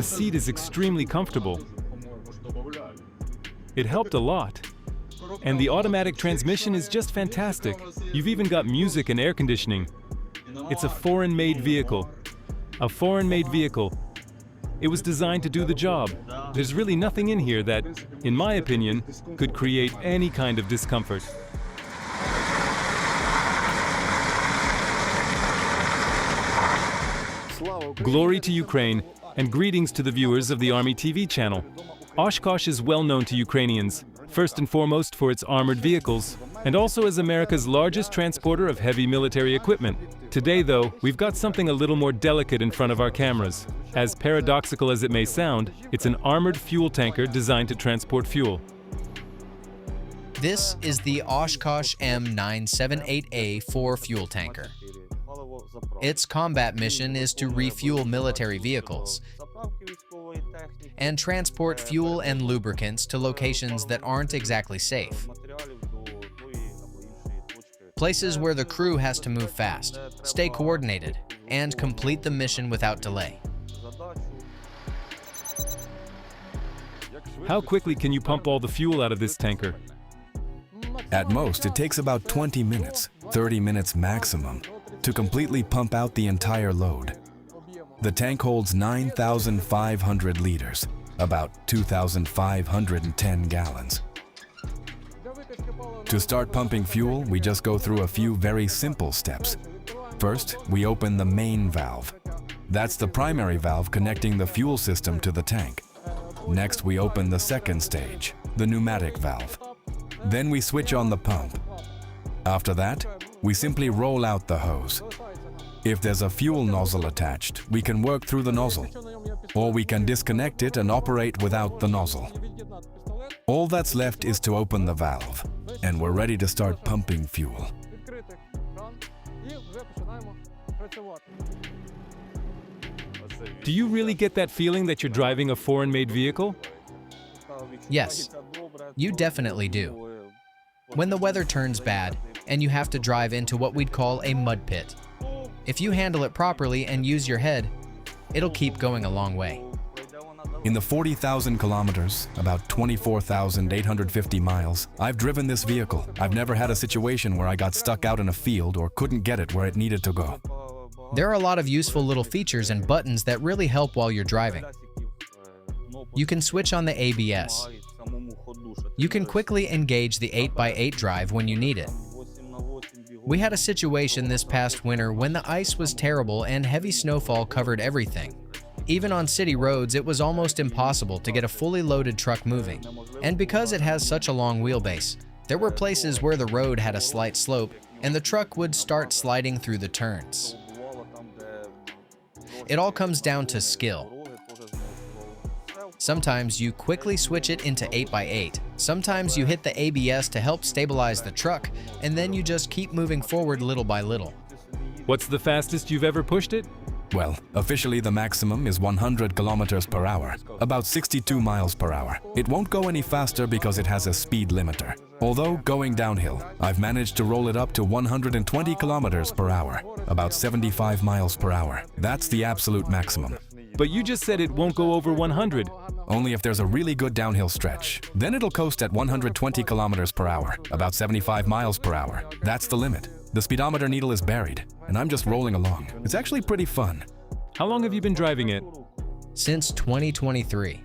The seat is extremely comfortable. It helped a lot. And the automatic transmission is just fantastic. You've even got music and air conditioning. It's a foreign-made vehicle. A foreign-made vehicle. It was designed to do the job. There's really nothing in here that, in my opinion, could create any kind of discomfort. Glory to Ukraine, and greetings to the viewers of the Army TV channel. Oshkosh is well known to Ukrainians, first and foremost for its armored vehicles, and also as America's largest transporter of heavy military equipment. Today, though, we've got something a little more delicate in front of our cameras. As paradoxical as it may sound, it's an armored fuel tanker designed to transport fuel. This is the Oshkosh M978A4 fuel tanker. Its combat mission is to refuel military vehicles and transport fuel and lubricants to locations that aren't exactly safe. Places where the crew has to move fast, stay coordinated, and complete the mission without delay. How quickly can you pump all the fuel out of this tanker? At most, it takes about 20 minutes, 30 minutes maximum, to completely pump out the entire load. The tank holds 9,500 liters, about 2,510 gallons. To start pumping fuel, we just go through a few very simple steps. First, we open the main valve. That's the primary valve connecting the fuel system to the tank. Next, we open the second stage, the pneumatic valve. Then we switch on the pump. After that, we simply roll out the hose. If there's a fuel nozzle attached, we can work through the nozzle, or we can disconnect it and operate without the nozzle. All that's left is to open the valve, and we're ready to start pumping fuel. Do you really get that feeling that you're driving a foreign-made vehicle? Yes, you definitely do. When the weather turns bad and you have to drive into what we'd call a mud pit, if you handle it properly and use your head, it'll keep going a long way. In the 40,000 kilometers, about 24,850 miles, I've driven this vehicle. I've never had a situation where I got stuck out in a field or couldn't get it where it needed to go. There are a lot of useful little features and buttons that really help while you're driving. You can switch on the ABS. You can quickly engage the 8x8 drive when you need it. We had a situation this past winter when the ice was terrible and heavy snowfall covered everything. Even on city roads, it was almost impossible to get a fully loaded truck moving. And because it has such a long wheelbase, there were places where the road had a slight slope and the truck would start sliding through the turns. It all comes down to skill. Sometimes you quickly switch it into 8x8. Sometimes you hit the ABS to help stabilize the truck, and then you just keep moving forward little by little. What's the fastest you've ever pushed it? Well, officially the maximum is 100 kilometers per hour, about 62 miles per hour. It won't go any faster because it has a speed limiter. Although going downhill, I've managed to roll it up to 120 kilometers per hour, about 75 miles per hour. That's the absolute maximum. But you just said it won't go over 100. Only if there's a really good downhill stretch. Then it'll coast at 120 kilometers per hour, about 75 miles per hour. That's the limit. The speedometer needle is buried, and I'm just rolling along. It's actually pretty fun. How long have you been driving it? Since 2023.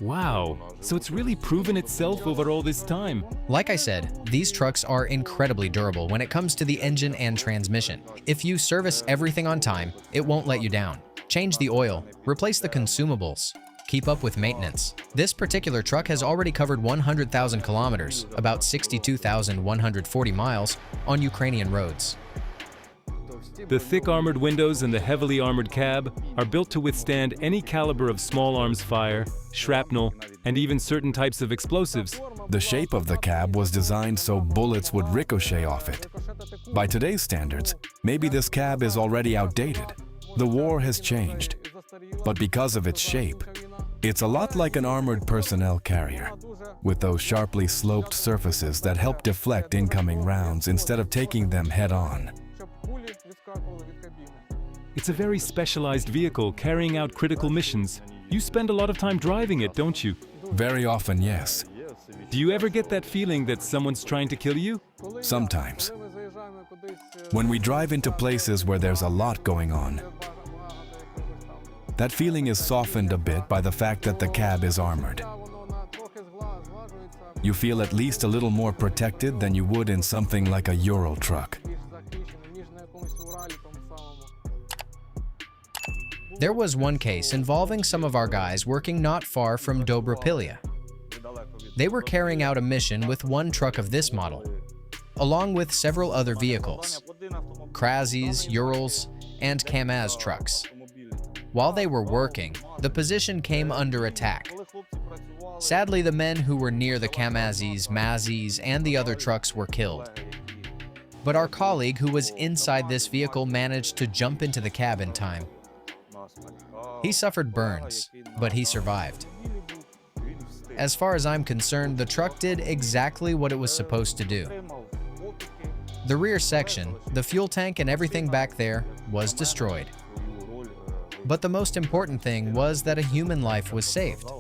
Wow, so it's really proven itself over all this time. Like I said, these trucks are incredibly durable when it comes to the engine and transmission. If you service everything on time, it won't let you down. Change the oil, replace the consumables, keep up with maintenance. This particular truck has already covered 100,000 kilometers, about 62,140 miles, on Ukrainian roads. The thick armored windows and the heavily armored cab are built to withstand any caliber of small arms fire, shrapnel, and even certain types of explosives. The shape of the cab was designed so bullets would ricochet off it. By today's standards, maybe this cab is already outdated. The war has changed, but because of its shape, it's a lot like an armored personnel carrier, with those sharply sloped surfaces that help deflect incoming rounds instead of taking them head-on. It's a very specialized vehicle carrying out critical missions. You spend a lot of time driving it, don't you? Very often, yes. Do you ever get that feeling that someone's trying to kill you? Sometimes. When we drive into places where there's a lot going on, that feeling is softened a bit by the fact that the cab is armored. You feel at least a little more protected than you would in something like a Ural truck. There was one case involving some of our guys working not far from Dobropilya. They were carrying out a mission with one truck of this model, along with several other vehicles, Krazis, Urals, and Kamaz trucks. While they were working, the position came under attack. Sadly, the men who were near the Kamazis, Mazis, and the other trucks were killed. But our colleague who was inside this vehicle managed to jump into the cab in time. He suffered burns, but he survived. As far as I'm concerned, the truck did exactly what it was supposed to do. The rear section, the fuel tank and everything back there was destroyed. But the most important thing was that a human life was saved.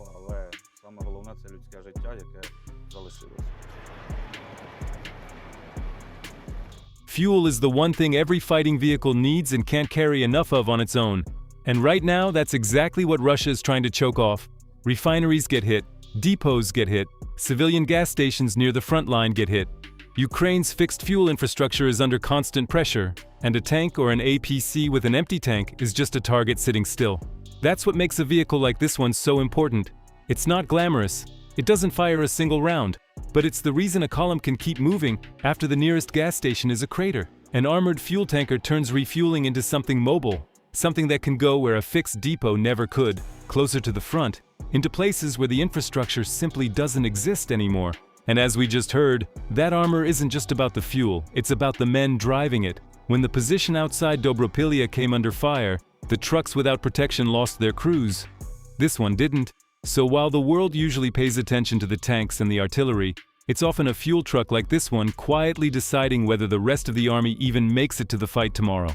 Fuel is the one thing every fighting vehicle needs and can't carry enough of on its own. And right now, that's exactly what Russia is trying to choke off. Refineries get hit, depots get hit, civilian gas stations near the front line get hit. Ukraine's fixed fuel infrastructure is under constant pressure, and a tank or an APC with an empty tank is just a target sitting still. That's what makes a vehicle like this one so important. It's not glamorous, it doesn't fire a single round, but it's the reason a column can keep moving after the nearest gas station is a crater. An armored fuel tanker turns refueling into something mobile, something that can go where a fixed depot never could, closer to the front, into places where the infrastructure simply doesn't exist anymore. And as we just heard, that armor isn't just about the fuel, it's about the men driving it. When the position outside Dobropilya came under fire, the trucks without protection lost their crews. This one didn't. So while the world usually pays attention to the tanks and the artillery, it's often a fuel truck like this one quietly deciding whether the rest of the army even makes it to the fight tomorrow.